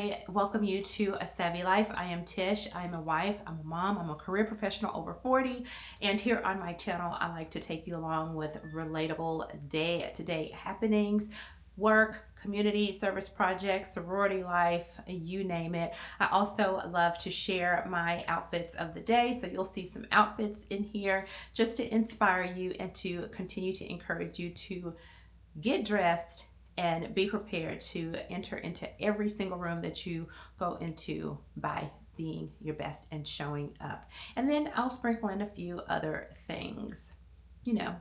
I welcome you to A Savvy Life. I am Tish. I'm a wife, I'm a mom, I'm a career professional over 40. And here on my channel, I like to take you along with relatable day-to-day happenings, work, community service projects, sorority life, you name it. I also love to share my outfits of the day. So you'll see some outfits in here just to inspire you and to continue to encourage you to get dressed and be prepared to enter into every single room that you go into by being your best and showing up. And then I'll sprinkle in a few other things. You know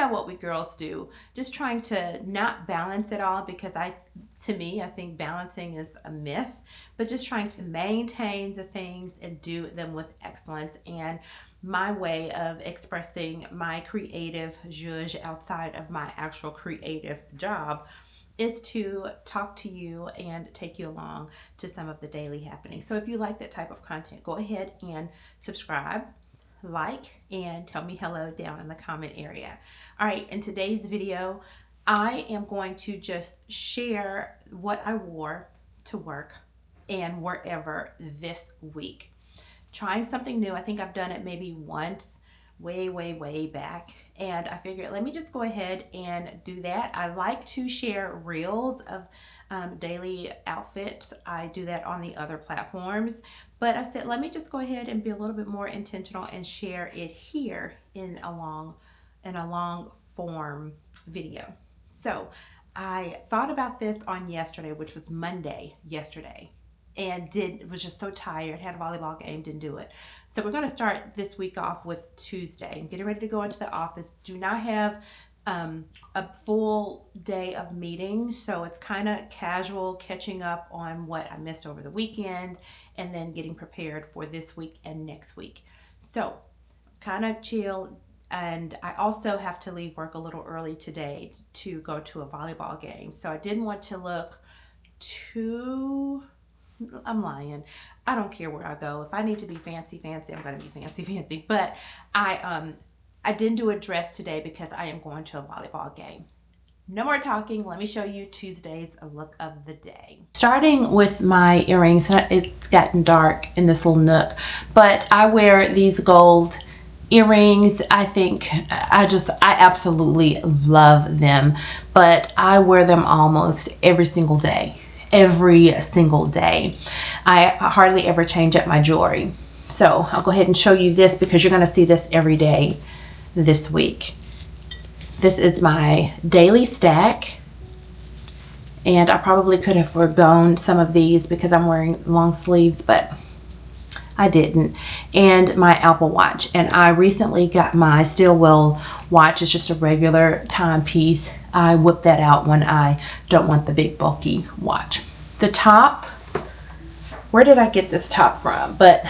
what we girls do. Just trying to not balance it all, because I think balancing is a myth, but just trying to maintain the things and do them with excellence. And my way of expressing my creative zhuzh outside of my actual creative job is to talk to you and take you along to some of the daily happenings. So if you like that type of content, go ahead and subscribe, like, and tell me hello down in the comment area. All right, in today's video, I am going to just share what I wore to work and wherever this week. Trying something new. I think I've done it maybe once way back, and I figured let me just go ahead and do that. I like to share reels of daily outfits. I do that on the other platforms, but I said let me just go ahead and be a little bit more intentional and share it here in a long form video. So I thought about this on yesterday, which was Monday yesterday, and was just so tired, had a volleyball game, didn't do it. So we're going to start this week off with Tuesday. I'm getting ready to go into the office. Do not have a full day of meetings, so it's kind of casual, catching up on what I missed over the weekend and then getting prepared for this week and next week. So kind of chill. And I also have to leave work a little early today to go to a volleyball game. So I didn't want to look I'm lying. I don't care where I go. If I need to be fancy, I'm going to be fancy. But I didn't do a dress today because I am going to a volleyball game. No more talking. Let me show you Tuesday's look of the day. Starting with my earrings, it's gotten dark in this little nook, but I wear these gold earrings. I absolutely love them, but I wear them almost every single day. I hardly ever change up my jewelry. So I'll go ahead and show you this because you're going to see this every day this week. This is my daily stack, and I probably could have forgone some of these because I'm wearing long sleeves, but I didn't. And my Apple Watch, and I recently got my Stillwell watch. It's just a regular timepiece. I whip that out when I don't want the big bulky watch. The top, where did I get this top from? But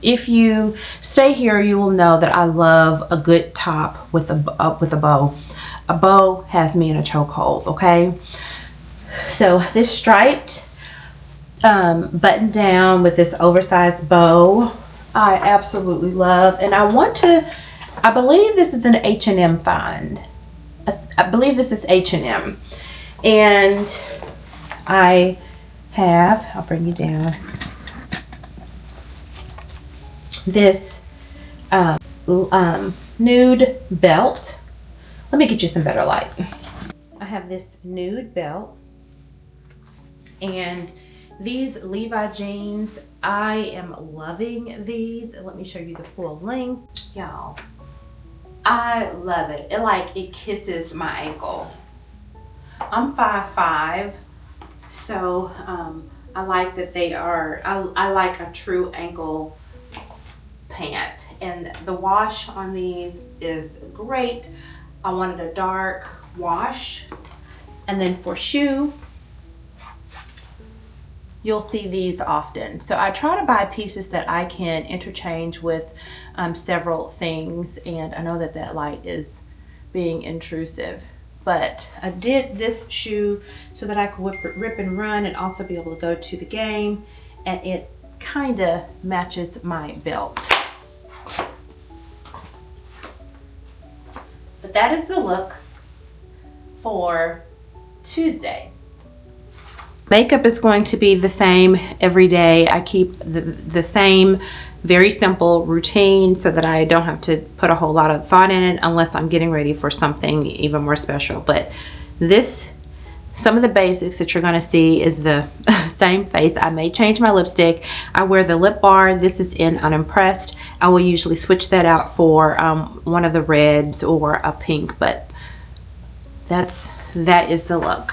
if you stay here, you will know that I love a good top with a bow. A bow has me in a chokehold, okay? So this striped button down with this oversized bow, I absolutely love. And I believe this is an H&M find. I believe this is H&M. And I'll bring you down, this nude belt. Let me get you some better light. I have this nude belt and these Levi jeans. I am loving these. Let me show you the full length. Y'all, I love it. It kisses my ankle. I'm 5'5", so I like that they are, I like a true ankle pant, and the wash on these is great. I wanted a dark wash. And then for shoe, you'll see these often. So I try to buy pieces that I can interchange with several things, and I know that light is being intrusive, but I did this shoe so that I could rip and run and also be able to go to the game, and it kind of matches my belt. But that is the look for Tuesday. Makeup is going to be the same every day. I keep the same very simple routine so that I don't have to put a whole lot of thought in it unless I'm getting ready for something even more special. But some of the basics that you're going to see is the same face. I may change my lipstick. I wear the lip bar. This is in Unimpressed. I will usually switch that out for one of the reds or a pink, but that is the look.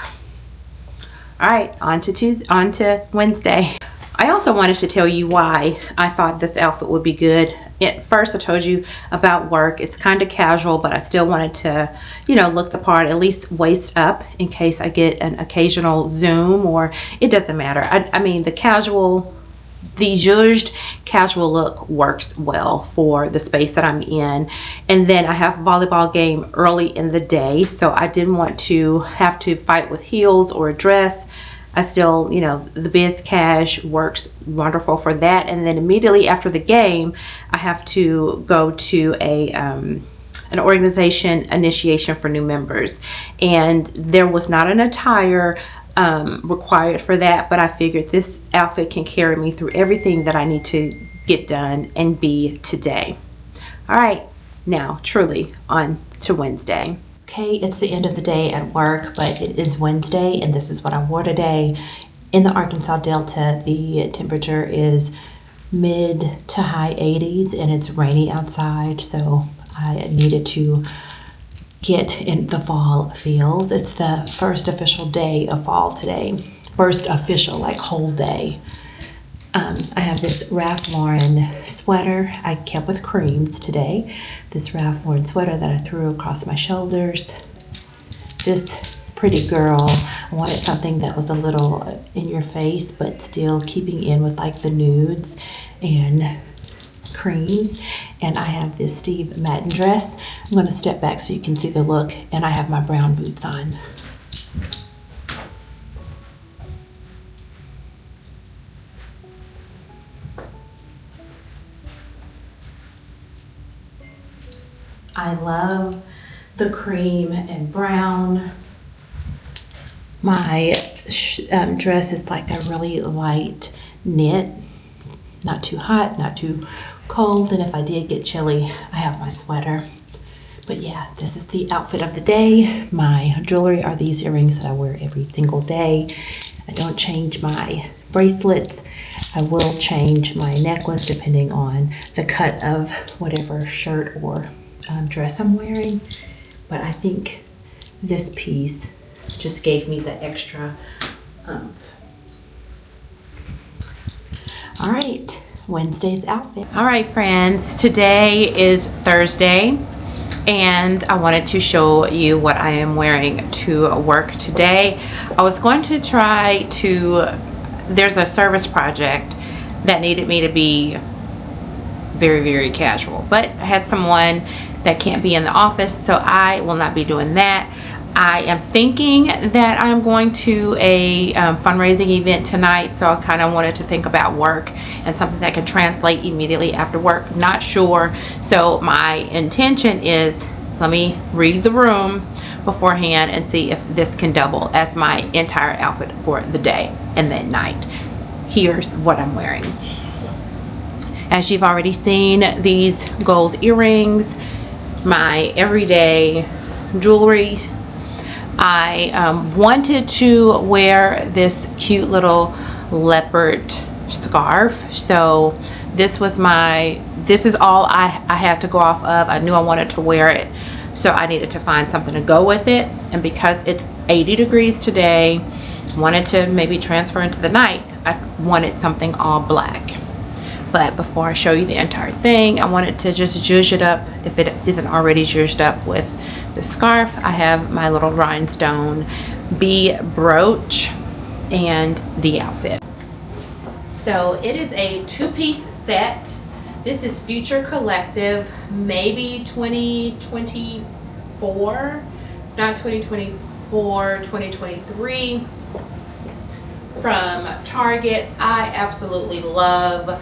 All right, on to Wednesday. I also wanted to tell you why I thought this outfit would be good. At first, I told you about work. It's kind of casual, but I still wanted to, look the part, at least waist up in case I get an occasional Zoom, or it doesn't matter. I mean, the zhuzhed casual look works well for the space that I'm in. And then I have a volleyball game early in the day, so I didn't want to have to fight with heels or a dress. I still, the biz cash works wonderful for that. And then immediately after the game, I have to go to an organization initiation for new members. And there was not an attire required for that, but I figured this outfit can carry me through everything that I need to get done and be today. All right, now truly on to Wednesday. Okay, it's the end of the day at work, but it is Wednesday, and this is what I wore today. In the Arkansas Delta, the temperature is mid to high 80s, and it's rainy outside, so I needed to get in the fall feels. It's the first official day of fall today. First official, whole day. I have this Ralph Lauren sweater I kept with creams today. This Ralph Lauren sweater that I threw across my shoulders. This pretty girl, I wanted something that was a little in your face, but still keeping in with the nudes and creams. And I have this Steve Madden dress. I'm going to step back so you can see the look, and I have my brown boots on. I love the cream and brown. My dress is a really light knit, not too hot, not too cold, and if I did get chilly, I have my sweater. But yeah, this is the outfit of the day. My jewelry are these earrings that I wear every single day. I don't change my bracelets. I will change my necklace depending on the cut of whatever shirt or dress I'm wearing, but I think this piece just gave me the extra oomph. All right, Wednesday's outfit. All right, friends, today is Thursday, and I wanted to show you what I am wearing to work today. I was going to there's a service project that needed me to be very, very casual, but I had someone that can't be in the office, so I will not be doing that. I am thinking that I'm going to a fundraising event tonight, so I kind of wanted to think about work and something that could translate immediately after work. Not sure, so my intention is, let me read the room beforehand and see if this can double as my entire outfit for the day and then night. Here's what I'm wearing. As you've already seen, these gold earrings, my everyday jewelry. I wanted to wear this cute little leopard scarf, so this is all I had to go off of. I knew I wanted to wear it, so I needed to find something to go with it, and because it's 80 degrees today, wanted to maybe transfer into the night, I wanted something all black. But before I show you the entire thing, I wanted to just zhuzh it up if it isn't already zhuzhed up with the scarf. I have my little rhinestone bee brooch and the outfit. So it is a two-piece set. This is Future Collective, maybe 2024. It's not 2024, 2023. From Target. I absolutely love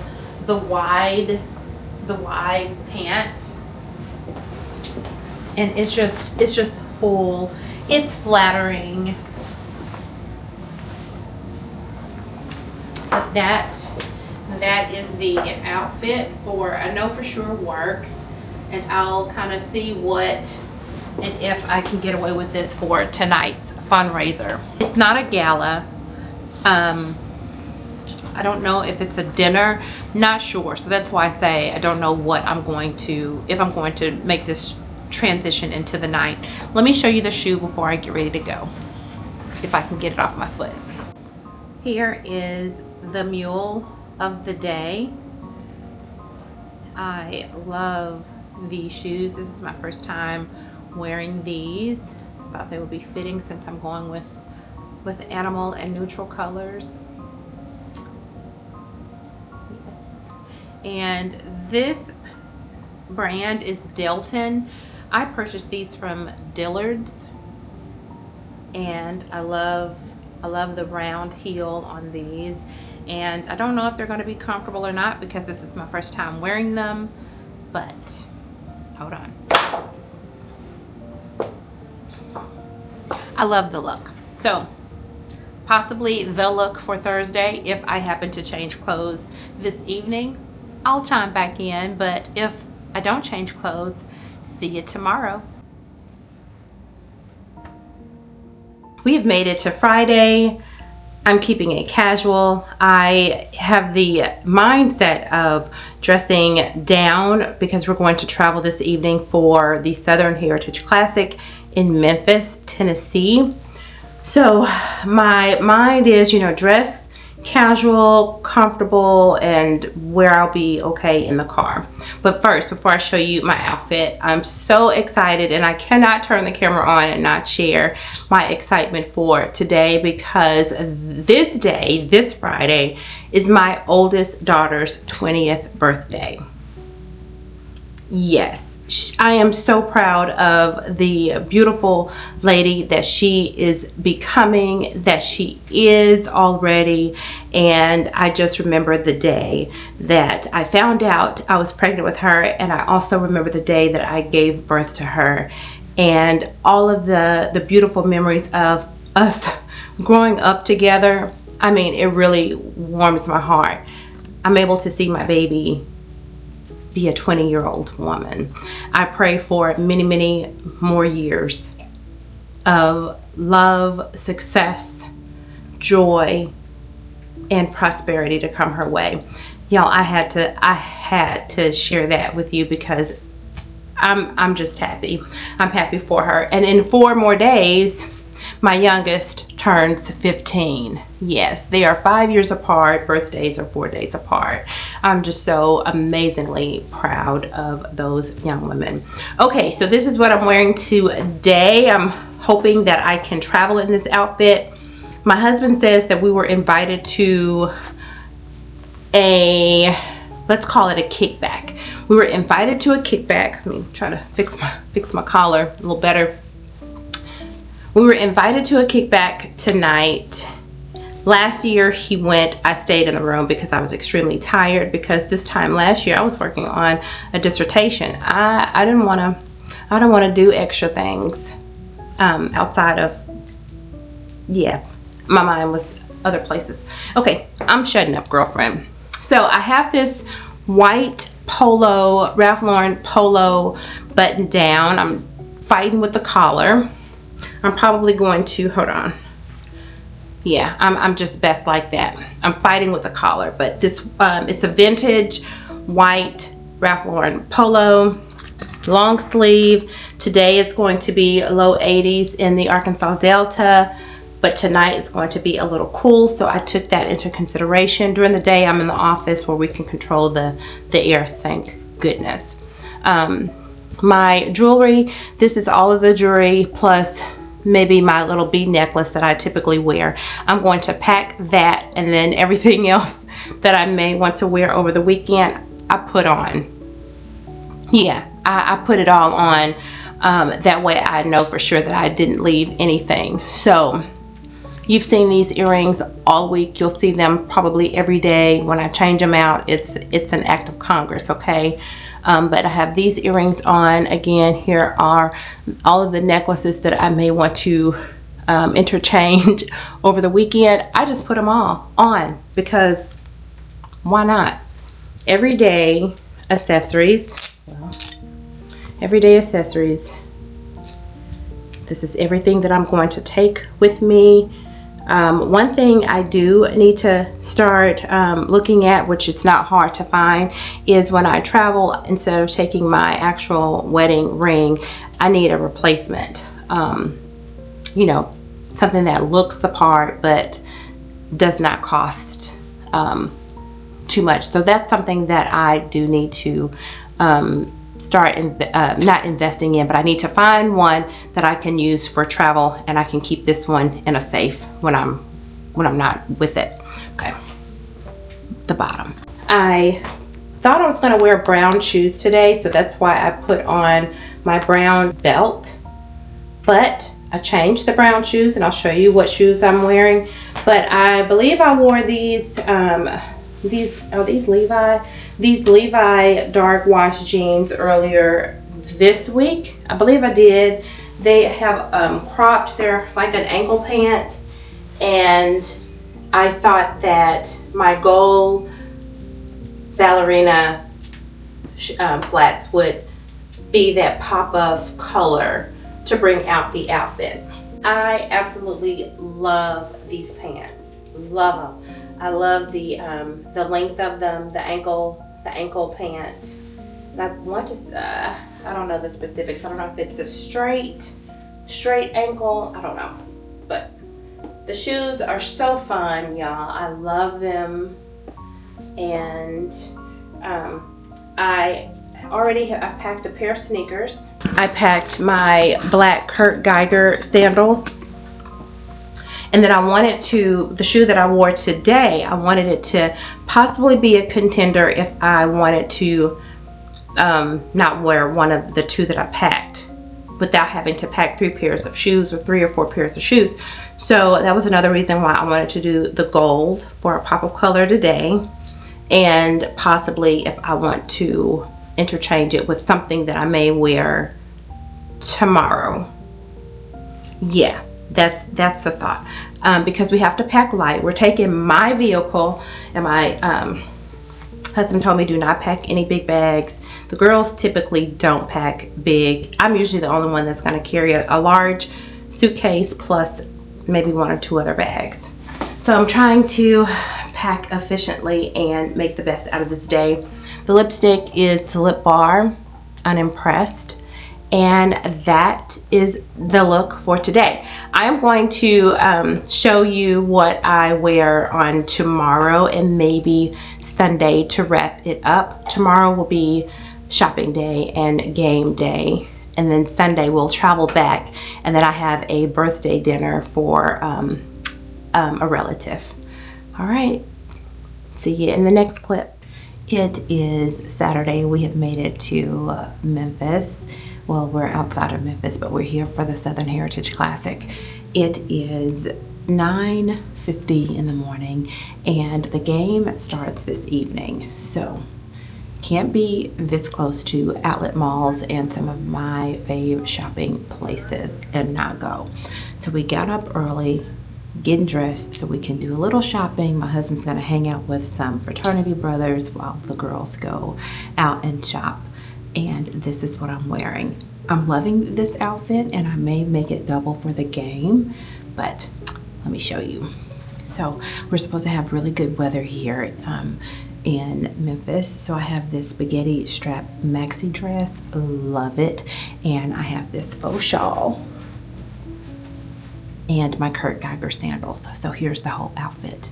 the wide pant, and it's just full. It's flattering. that is the outfit for, I know for sure, work. And I'll kind of see what and if I can get away with this for tonight's fundraiser. It's not a gala. I don't know if it's a dinner, not sure. So that's why I say I don't know what I'm going to, if I'm going to make this transition into the night. Let me show you the shoe before I get ready to go, if I can get it off my foot. Here is the mule of the day. I love these shoes. This is my first time wearing these. Thought they would be fitting since I'm going with animal and neutral colors. Yes. And this brand is Delton. I purchased these from Dillard's, and I love the round heel on these. And I don't know if they're going to be comfortable or not because this is my first time wearing them, but hold on. I love the look. So possibly the look for Thursday. If I happen to change clothes this evening, I'll chime back in, but if I don't change clothes, see you tomorrow. We have made it to Friday. I'm keeping it casual. I have the mindset of dressing down because we're going to travel this evening for the Southern Heritage Classic in Memphis, Tennessee. So my mind is, you know, dress casual, comfortable, and where I'll be okay in the car. But first, before I show you my outfit, I'm so excited, and I cannot turn the camera on and not share my excitement for today, because this Friday is my oldest daughter's 20th birthday. Yes, I am so proud of the beautiful lady that she is becoming, that she is already. And I just remember the day that I found out I was pregnant with her, and I also remember the day that I gave birth to her, and all of the beautiful memories of us growing up together. I mean, it really warms my heart. I'm able to see my baby be a 20-year-old woman. I pray for many, many more years of love, success, joy, and prosperity to come her way. Y'all, I had to share that with you because I'm just happy. I'm happy for her. And in 4 more days, my youngest turns 15. Yes, they are 5 years apart. Birthdays are 4 days apart. I'm just so amazingly proud of those young women. Okay, so this is what I'm wearing today. I'm hoping that I can travel in this outfit. My husband says that we were invited to a, let's call it a kickback. We were invited to a kickback. Let me try to fix my collar a little better. We were invited to a kickback tonight. Last year he went, I stayed in the room because I was extremely tired, because this time last year I was working on a dissertation. I don't want to do extra things outside of, yeah, my mind was other places. Okay, I'm shutting up, girlfriend. So I have this white polo, Ralph Lauren polo button down. I'm fighting with the collar. I'm probably going to, hold on. Yeah, I'm just best like that. I'm fighting with the collar, but this, it's a vintage white Ralph Lauren polo, long sleeve. Today it's going to be low 80s in the Arkansas Delta, but tonight it's going to be a little cool, so I took that into consideration. During the day, I'm in the office where we can control the air, thank goodness. My jewelry, this is all of the jewelry plus maybe my little bead necklace that I typically wear. I'm going to pack that, and then everything else that I may want to wear over the weekend, I put on. Yeah, I put it all on. That way I know for sure that I didn't leave anything. So you've seen these earrings all week. You'll see them probably every day. When I change them out, it's an act of Congress, okay? But I have these earrings on. Again, here are all of the necklaces that I may want to interchange over the weekend, I just put them all on because why not? Everyday accessories. Well, everyday accessories. This is everything that I'm going to take with me. One thing I do need to start looking at, which it's not hard to find, is when I travel, instead of taking my actual wedding ring, I need a replacement. You know, something that looks the part but does not cost too much. So that's something that I do need to start not investing in, but I need to find one that I can use for travel, and I can keep this one in a safe when I'm not with it. Okay, the bottom. I thought I was going to wear brown shoes today, so that's why I put on my brown belt, but I changed the brown shoes, and I'll show you what shoes I'm wearing. But I believe I wore these Levi dark wash jeans earlier this week. I believe I did. They have cropped, they're like an ankle pant, and I thought that my gold ballerina flats would be that pop of color to bring out the outfit. I absolutely love these pants. Love them. I love the length of them, the ankle pant. And I want to, I don't know the specifics. I don't know if it's a straight ankle. I don't know. But the shoes are so fun, y'all. I love them. And I've packed a pair of sneakers. I packed my black Kurt Geiger sandals. And then I wanted the shoe that I wore today, I wanted it to possibly be a contender if I wanted to not wear one of the two that I packed without having to pack 3 pairs of shoes or 3 or 4 pairs of shoes. So that was another reason why I wanted to do the gold for a pop of color today. And possibly if I want to interchange it with something that I may wear tomorrow. Yeah. That's the thought, because we have to pack light. We're taking my vehicle, and my husband told me do not pack any big bags. The girls typically don't pack big. I'm usually the only one that's going to carry a large suitcase plus maybe 1 or 2 other bags. So I'm trying to pack efficiently and make the best out of this day. The lipstick is the Lip Bar Unimpressed. And that is the look for today. I am going to show you what I wear on tomorrow and maybe Sunday to wrap it up. Tomorrow will be shopping day and game day. And then Sunday we'll travel back. And then I have a birthday dinner for a relative. All right. See you in the next clip. It is Saturday. We have made it to Memphis. Well, we're outside of Memphis, but we're here for the Southern Heritage Classic. It is 9:50 in the morning, and the game starts this evening. So, can't be this close to outlet malls and some of my fave shopping places and not go. So we got up early, getting dressed so we can do a little shopping. My husband's gonna hang out with some fraternity brothers while the girls go out and shop. And this is what I'm wearing. I'm loving this outfit, and I may make it double for the game, but let me show you. So we're supposed to have really good weather here in Memphis. So I have this spaghetti strap maxi dress, love it. And I have this faux shawl and my Kurt Geiger sandals. So here's the whole outfit.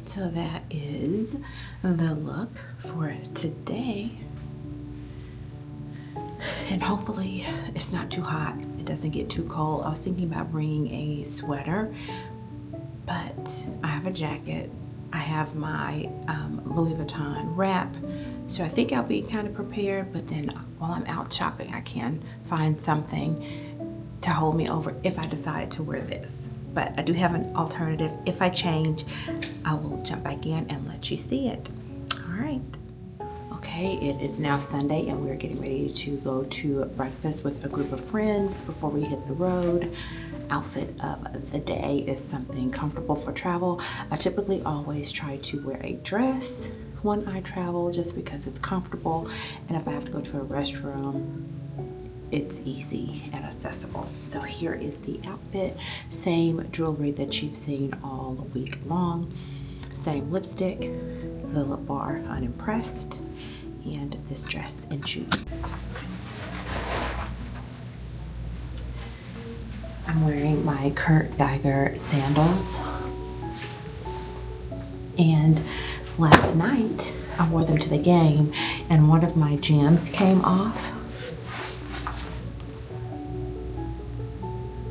So that is the look for today. And hopefully it's not too hot. It doesn't get too cold. I was thinking about bringing a sweater, but I have a jacket. I have my Louis Vuitton wrap. So I think I'll be kind of prepared, but then while I'm out shopping, I can find something to hold me over if I decide to wear this. But I do have an alternative. If I change, I will jump back in and let you see it. All right. Okay, it is now Sunday and we're getting ready to go to breakfast with a group of friends before we hit the road. Outfit of the day is something comfortable for travel. I typically always try to wear a dress when I travel just because it's comfortable, and if I have to go to a restroom, it's easy and accessible. So here is the outfit. Same jewelry that you've seen all week long. Same lipstick, the lip bar unimpressed, and this dress and shoes. I'm wearing my Kurt Geiger sandals, and last night I wore them to the game and one of my gems came off.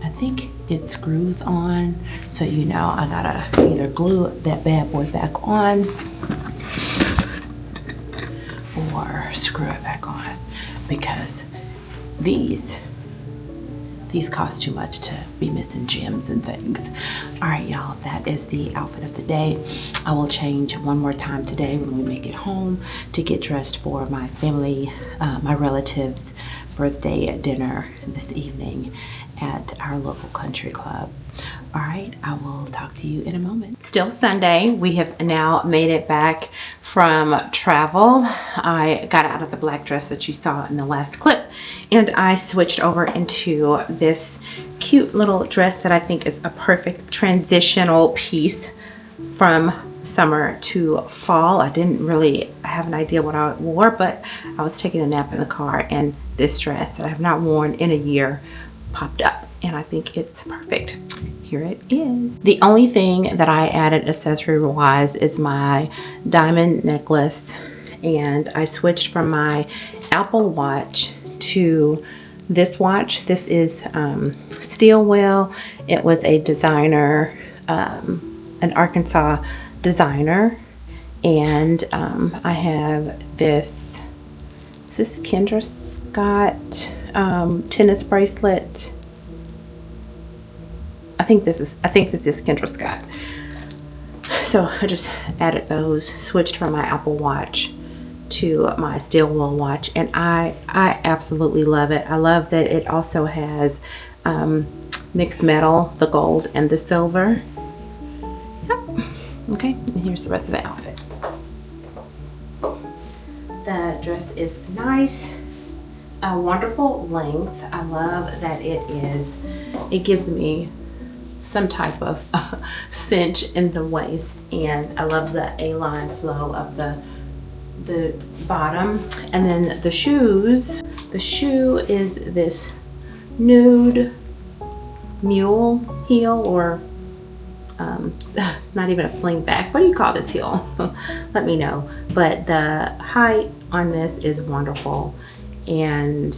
I think it screws on, so you know I gotta either glue that bad boy back on or screw it back on, because these cost too much to be missing gems and things. All right, y'all, that is the outfit of the day. I will change one more time today when we make it home to get dressed for my family, my relatives' birthday dinner this evening at our local country club. All right, I will talk to you in a moment. Still Sunday. We have now made it back from travel. I got out of the black dress that you saw in the last clip, and I switched over into this cute little dress that I think is a perfect transitional piece from summer to fall. I didn't really have an idea what I wore, but I was taking a nap in the car and this dress that I have not worn in a year popped up, and I think it's perfect. Here it is. The only thing that I added accessory wise is my diamond necklace, and I switched from my Apple Watch to this watch. This is Stillwell. It was a designer, an Arkansas designer, and I have this. Is this Kendra Scott tennis bracelet? I think this is Kendra Scott. So I just added those, switched from my Apple Watch to my Stillwell watch, and I absolutely love it. I love that it also has mixed metal, the gold and the silver. Yep. Okay, and here's the rest of the outfit. The dress is nice, a wonderful length. I love that it gives me some type of cinch in the waist, and I love the A-line flow of the bottom. And then the shoes, the shoe is this nude mule heel, or it's not even a sling back. What do you call this heel? Let me know. But the height on this is wonderful, and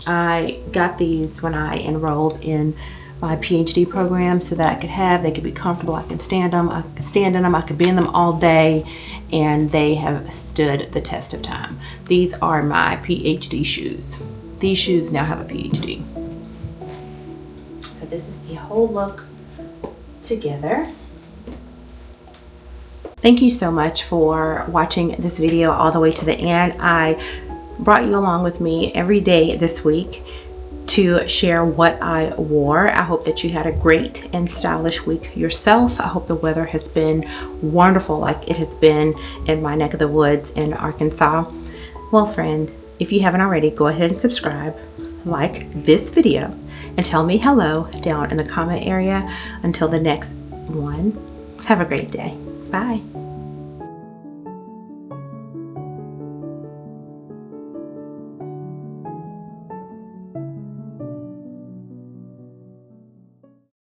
I got these when I enrolled in my PhD program so that they could be comfortable. I can stand them, I can stand in them, I could be in them all day, and they have stood the test of time. These are my PhD shoes. These shoes now have a PhD. So this is the whole look together. Thank you so much for watching this video all the way to the end. I brought you along with me every day this week to share what I wore. I hope that you had a great and stylish week yourself. I hope the weather has been wonderful like it has been in my neck of the woods in Arkansas. Well, friend, if you haven't already, go ahead and subscribe, like this video, and tell me hello down in the comment area. Until the next one, have a great day. Bye.